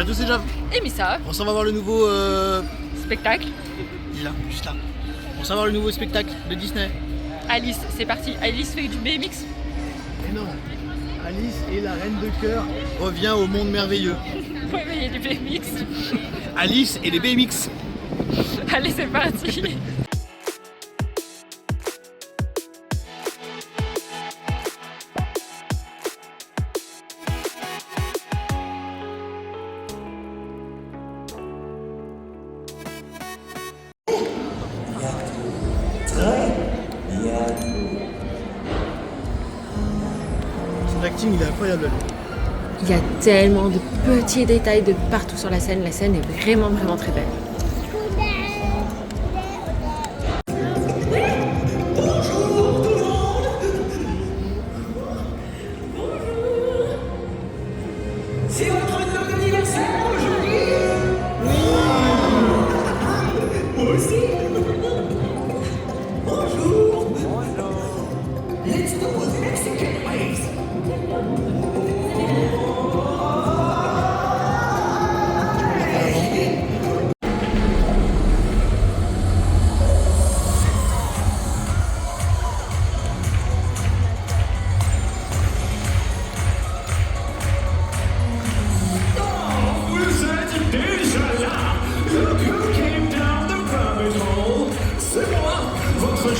tous, c'est Jav. Et Missa. On s'en va voir le nouveau Spectacle. Il est là, juste là. On s'en va voir le nouveau spectacle de Disney. Alice, c'est parti. Alice fait du BMX. Mais non, Alice et la reine de cœur revient au monde merveilleux. Ouais, mais il y a du BMX. Alice et les BMX. Allez, c'est parti. Son acting, il est incroyable. Il y a tellement de petits détails de partout sur la scène est vraiment très belle. C'est votre anniversaire aujourd'hui. Moi aussi. Bonjour. Let's do the Mexican waves.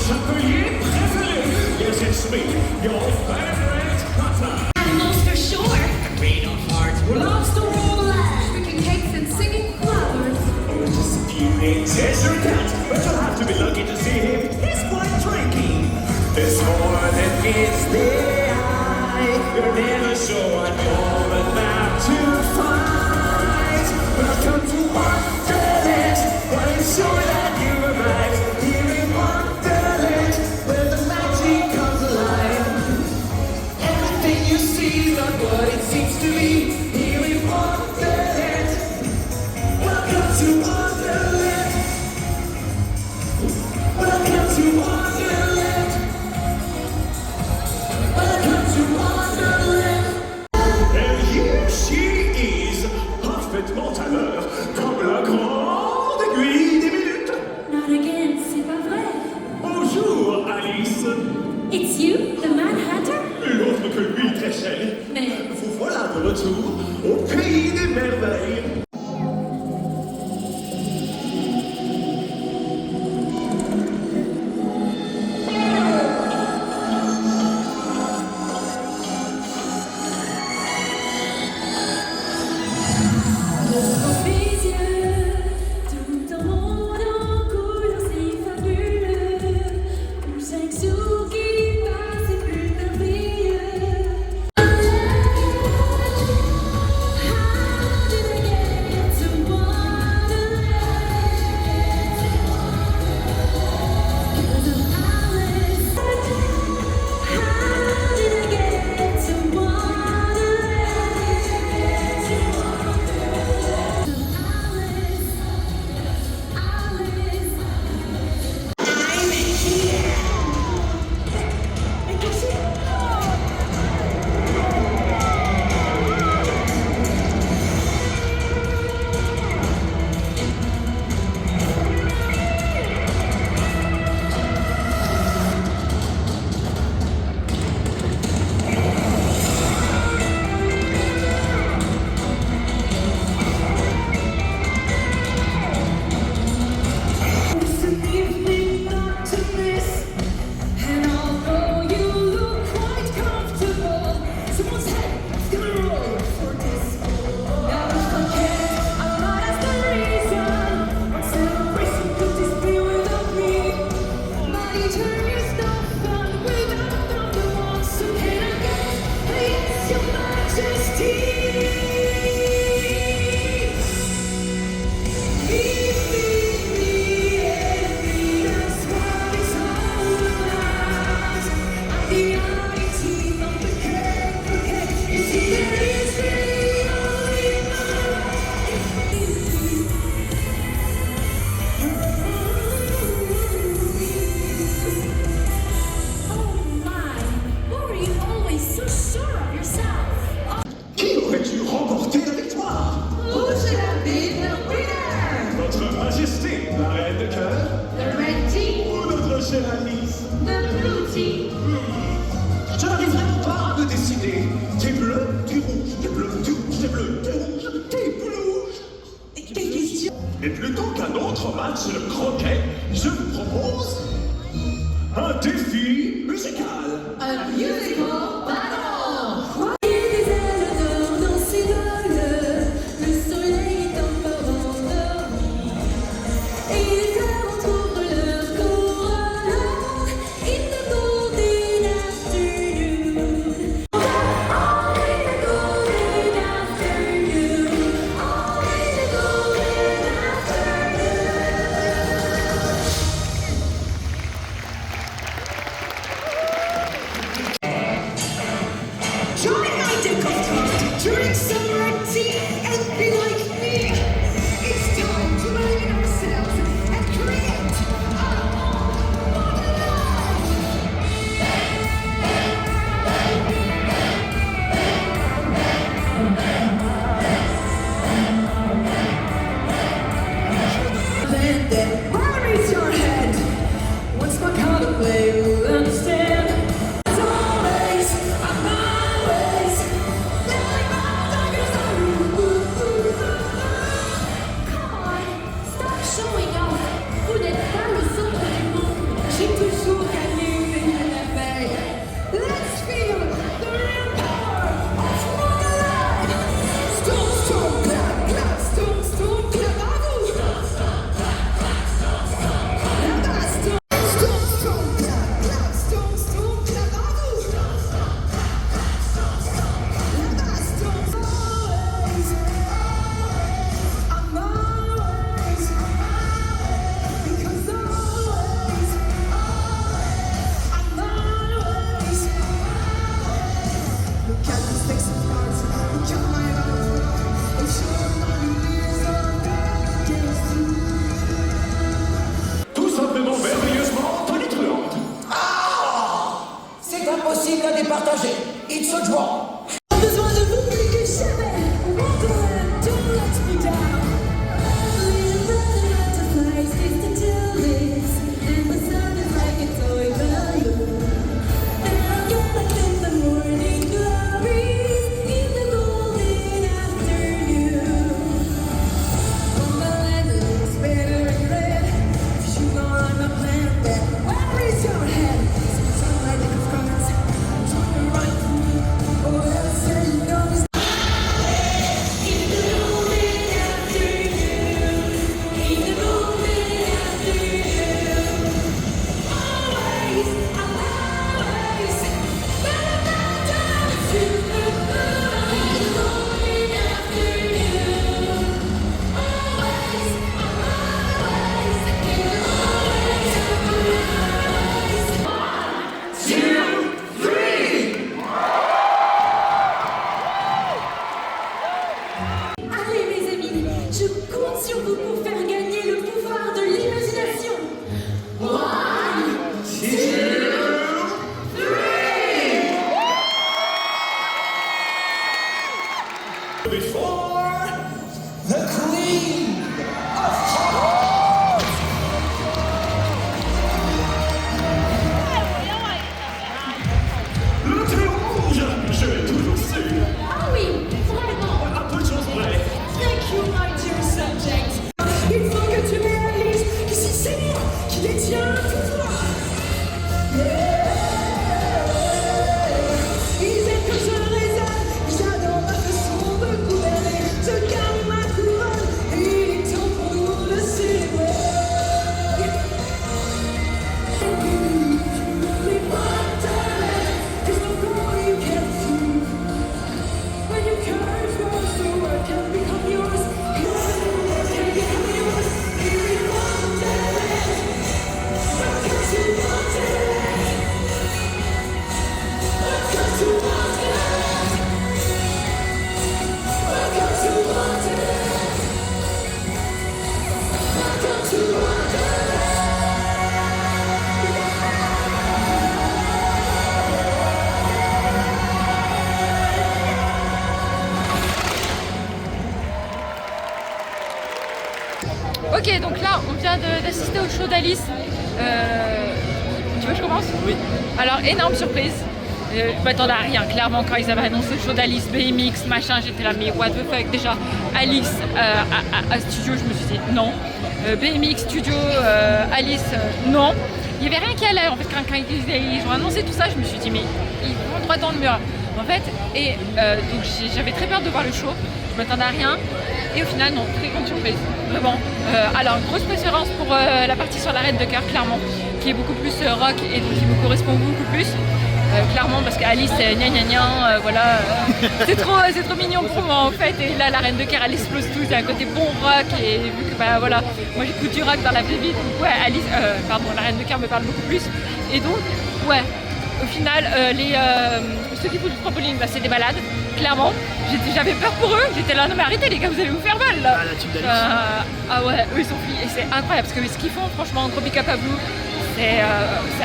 Chapelier préféré, yes it's me, your favorite cutter. Animals for sure. Rain of hearts, we're lost to all life. Drinking cakes and singing flowers. Or just a few desert cats, but you'll have to be lucky to see him. He's quite tricky. There's more than meets the eye. You're never sure what you're about to find. Welcome to Wonderland, but I'm sure that you arrived here in Wonderland, where the magic comes alive. Everything you see is not what it seems to be. Here in Wonderland, welcome to Wonderland. Welcome to Wonderland. Welcome to Wonderland. And here she is, parfaitement à l'heure, comme la grande aiguille des minutes. Not again, c'est pas vrai. Bonjour Alice. It's you, the Mad Hatter? L'autre que lui, très cher. Mais Vous voilà de retour au pays des merveilles. au un autre match de croquet, je vous propose un défi musical. A musical battle! Des ailes d'or dans ses voiles, le soleil est encore endormi. Et les fleurs entourent leur couronne in the golden afternoon. Oh, in the golden afternoon. Oh, in the golden Join my deck of cards, drink some red tea, and be like me. It's time to believe in ourselves and create our own wonderland. Then raise your head. What's my card to play? You'll understand. As always, I'm always living my darkest Come on, stop showing off. Vous n'êtes pas le centre du monde. J'ai toujours gagné des LFA. Let's feel the real power of Wonderland. Stone, stone, clap, clap, stone, stone, clap, à vous. Là-bas, stone, stone, stone, clap, clap, stone, stone, clap, à vous. Là-bas, stone, always, I'm always, because always, I'm always. Look at these legs and arms, look at my arms, I'm sure my years are against you. Tout simplement merveilleusement tonitruante. C'est impossible à départager. It's a draw. Pas besoin de vous plus que jamais. Wonderland, don't let me down. Butterflies taste the tulips, and the sun is like a toy balloon. And I'm gonna get the morning glories in the golden afternoon. Wonderland looks better in red. If you know I'm a plan, then raise your head. Some my deck of cards, turn the right to me. Oh, I'll say you know this. In the golden afternoon, in the golden afternoon. Always, I'm always, but I'm not done with you. In the golden afternoon. Always, I'm always, in the golden afternoon. 1, 2, 3. Allez mes amis, je compte sur vous pour faire gagner le pouvoir de l'imagination. 1, 2, 3. Before The Queen of le thé rouge, je l'ai toujours su. Ah oui, vraiment. À peu de choses près. Thank you, my dear subject. Il faut que tu réalises que si c'est moi qui détiens le pouvoir. Ils aiment que je raisonne, j'adore ma façon de gouverner. Je garde ma couronne et il est temps pour nous de célébrer. Les Wonderland, there's no more you can do. When your courage grows, the world can become yours. Yours, the world can become yours. Here in Wonderland, welcome to Wonderland. Welcome to Wonderland. Welcome to Wonderland. Welcome to Wonderland. Ok, donc là, on vient d'assister au show d'Alice. Tu veux que je commence? Oui. Alors, énorme surprise. Je m'attendais à rien, clairement, quand ils avaient annoncé le show d'Alice, BMX, machin, j'étais là, mais what the fuck, déjà, Alice à studio, je me suis dit non. BMX Studio, Alice, non. Il n'y avait rien qui allait en fait quand ils ont annoncé tout ça, je me suis dit mais ils vont droit dans le mur en fait donc j'avais très peur de voir le show, je m'attendais à rien et au final non, très grande surprise, vraiment. Alors grosse préférence pour la partie sur la Reine de Cœur clairement, qui est beaucoup plus rock et donc qui me correspond beaucoup plus. Clairement parce qu'Alice c'est gna gna gna, voilà, c'est trop mignon pour moi en fait et là la Reine de Cœur elle explose tout, il y a un côté bon rock et vu que bah voilà, moi j'écoute du rock dans la vraie vie donc ouais la Reine de Cœur me parle beaucoup plus et donc ouais, au final ceux qui font du trampoline bah, c'est des malades, clairement, j'avais peur pour eux, j'étais là non mais arrêtez les gars vous allez vous faire mal là. Ah, la team d'Alice. Ah ouais, eux ils sont pris et c'est incroyable parce que ce qu'ils font franchement, gros big up à vous, c'est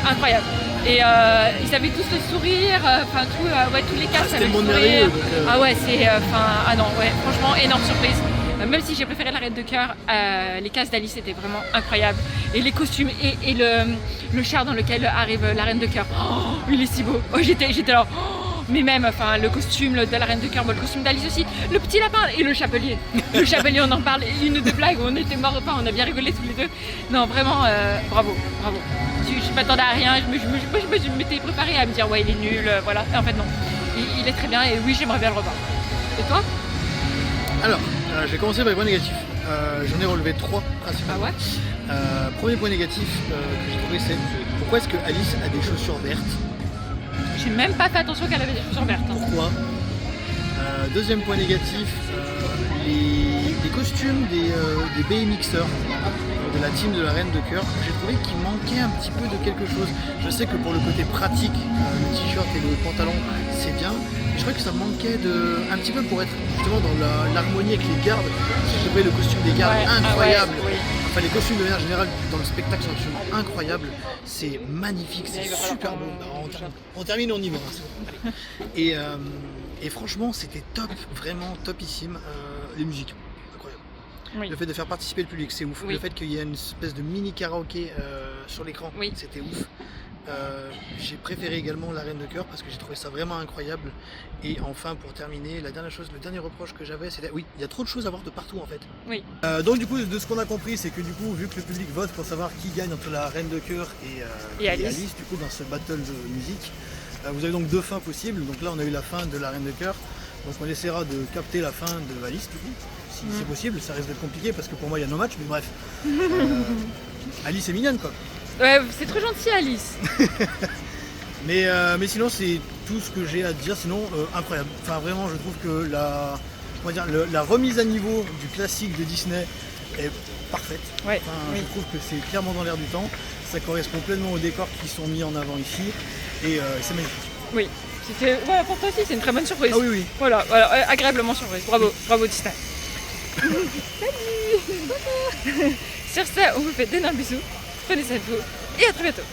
incroyable. Et ils avaient tous le sourire, enfin tous les castes avaient le sourire. Ah ouais, non, ouais, franchement, énorme surprise. Même si j'ai préféré la Reine de Cœur, les castes d'Alice étaient vraiment incroyables. Et les costumes et le char dans lequel arrive la Reine de Cœur. Oh, il est si beau. Oh, j'étais là. Oh, mais même, enfin, le costume de la Reine de Cœur, le costume d'Alice aussi, le petit lapin et le chapelier. Le chapelier, on en parle, une ou deux blagues où on était morts, enfin, on a bien rigolé tous les deux. Non, vraiment, bravo. Je m'attendais à rien, je m'étais préparée à me dire ouais il est nul, voilà. Et en fait non, il est très bien et oui j'aimerais bien le revoir. Et toi? Alors, je vais commencer par les points négatifs. J'en ai relevé 3 principalement. Ah ouais. Premier point négatif que j'ai trouvé, c'est pourquoi est-ce que Alice a des chaussures vertes? J'ai même pas fait attention qu'elle avait des chaussures vertes. Hein. Pourquoi? Deuxième point négatif, les costumes des BMXers de la team de la Reine de Cœur, j'ai trouvé qu'il manquait un petit peu de quelque chose. Je sais que pour le côté pratique, le t-shirt et le pantalon, c'est bien, mais je crois que ça manquait un petit peu pour être justement dans l'harmonie avec les gardes. J'ai trouvé le costume des gardes incroyable. Ah ouais, oui. Enfin, les costumes de manière générale dans le spectacle sont absolument incroyables. C'est magnifique, c'est super beau. On termine, on y va. Et franchement, c'était top, vraiment topissime. Les musiques, incroyable. Oui. Le fait de faire participer le public, c'est ouf. Oui. Le fait qu'il y ait une espèce de mini karaoké sur l'écran, Oui. c'était ouf. J'ai préféré également la Reine de Cœur parce que j'ai trouvé ça vraiment incroyable. Et enfin, pour terminer, le dernier reproche que j'avais, c'était oui, il y a trop de choses à voir de partout en fait. Oui. Donc du coup, de ce qu'on a compris, c'est que du coup, vu que le public vote pour savoir qui gagne entre la Reine de Cœur et Alice, du coup, dans ce battle de musique, vous avez donc 2 fins possibles. Donc là, on a eu la fin de la Reine de Cœur. Donc on essaiera de capter la fin de Alice, du coup, si c'est possible. Ça risque d'être compliqué parce que pour moi, il y a no match, mais bref. Alice est mignonne, quoi. Ouais, c'est trop gentil Alice. mais sinon, c'est tout ce que j'ai à dire. Sinon, incroyable. Enfin, vraiment, je trouve que la remise à niveau du classique de Disney est parfaite. Ouais, enfin, oui. Je trouve que c'est clairement dans l'air du temps. Ça correspond pleinement aux décors qui sont mis en avant ici. Et c'est magnifique. Oui. Voilà, pour toi aussi, c'est une très bonne surprise. Ah oui, oui. Voilà, agréablement surprise. Bravo Disney. Salut. Sur ça, on vous fait d'énormes bisous. Prenez soin de vous et à très bientôt.